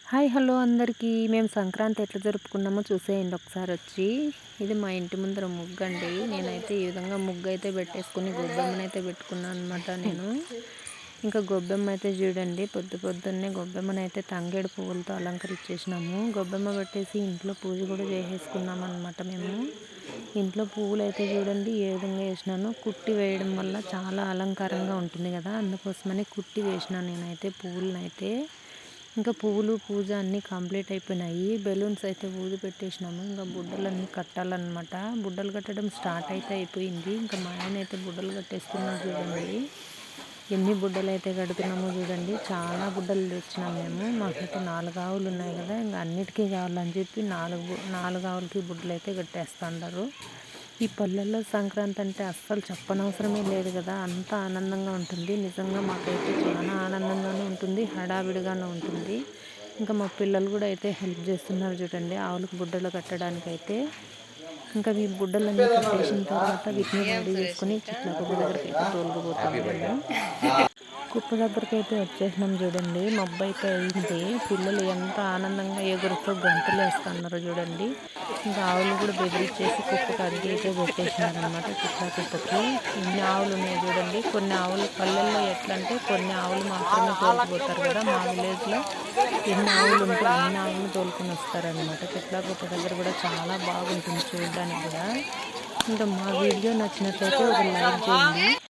Hi hello అందరికీ మేము సంక్రాంతి ఎట్లా జరుపుకున్నామో చూసేయండి ఒకసారి వచ్చి. ఇది మా ఇంటి ముందర ముగ్గు అండి. నేనైతే ఈ విధంగా ముగ్గు అయితే పెట్టేసుకుని గొబ్బెమ్మనైతే పెట్టుకున్నాను అనమాట నేను. ఇంకా గొబ్బెమ్మ అయితే చూడండి, పొద్దున్నే గొబ్బెమ్మనైతే తంగేడు పువ్వులతో అలంకరించేసినాము. గొబ్బెమ్మ పెట్టేసి ఇంట్లో పూజ కూడా చేసేసుకున్నాం అనమాట మేము. ఇంట్లో పువ్వులు అయితే చూడండి ఏ విధంగా వేసినాను. కుట్టి వేయడం వల్ల చాలా అలంకారంగా ఉంటుంది కదా, అందుకోసమని కుట్టి వేసినాను నేనైతే పువ్వులనైతే. ఇంకా పువ్వులు పూజ అన్నీ కంప్లీట్ అయిపోయినాయి. బెలూన్స్ అయితే ఊది పెట్టేసినాము. ఇంకా బుడ్డలన్నీ కట్టాలన్నమాట. బుడ్డలు కట్టడం స్టార్ట్ అయితే అయిపోయింది. ఇంకా మా ఆయన అయితే బుడ్డలు కట్టేస్తున్నాడు చూడండి. ఎన్ని బుడ్డలు అయితే కడుతున్నామో చూడండి. చాలా బుడ్డలు తెచ్చినాము మేము. మాకైతే 4 ఆవులు ఉన్నాయి కదా, ఇంకా అన్నిటికీ కావాలని చెప్పి 4 ఆవులకి బుడ్డలు అయితే కట్టేస్తున్నారు. ఈ పల్లెల్లో సంక్రాంతి అంటే అస్సలు చెప్పనవసరమే లేదు కదా, అంత ఆనందంగా ఉంటుంది. నిజంగా మాకైతే చాలా ఆనందంగానే ఉంటుంది, హడావిడిగానే ఉంటుంది. ఇంకా మా పిల్లలు కూడా అయితే హెల్ప్ చేస్తున్నారు చూడండి ఆవులకు బుడ్డలు కట్టడానికి అయితే. ఇంకా ఈ బుడ్డలన్నీ కట్టేసిన తర్వాత వీటిని రెడీ చేసుకుని చిట్ల కుప్ప దగ్గరికి అయితే తోలుకుపోతాము. కుప్ప దగ్గరికి అయితే వచ్చేసినాం చూడండి. మబ్బు అయితే అయింది. పిల్లలు ఎంత ఆనందంగా ఎగురుతూ గంతులు వేస్తున్నారు చూడండి. ఇంకా ఆవులు కూడా బెదిరించేసి కుప్పకి అడ్డు అయితే పెట్టేసినారు అనమాట. చిట్ల కుప్పకి ఎన్ని ఆవులు ఉన్నాయి చూడండి. కొన్ని ఆవులు పల్లెల్లో ఎట్లా అంటే కొన్ని ఆవులు మాత్రమే తోలుకుపోతారు కదా, మా విలేజ్లో ఎన్ని ఆవులు ఉంటే అన్ని ఆవులు తోలుకొని వస్తారనమాట. చిట్ల కుప్ప దగ్గర కూడా చాలా బాగుంటుంది చూడడానికి కూడా. ఇంకా మా వీడియో నచ్చినట్లయితే ఒక లైక్ చేయండి.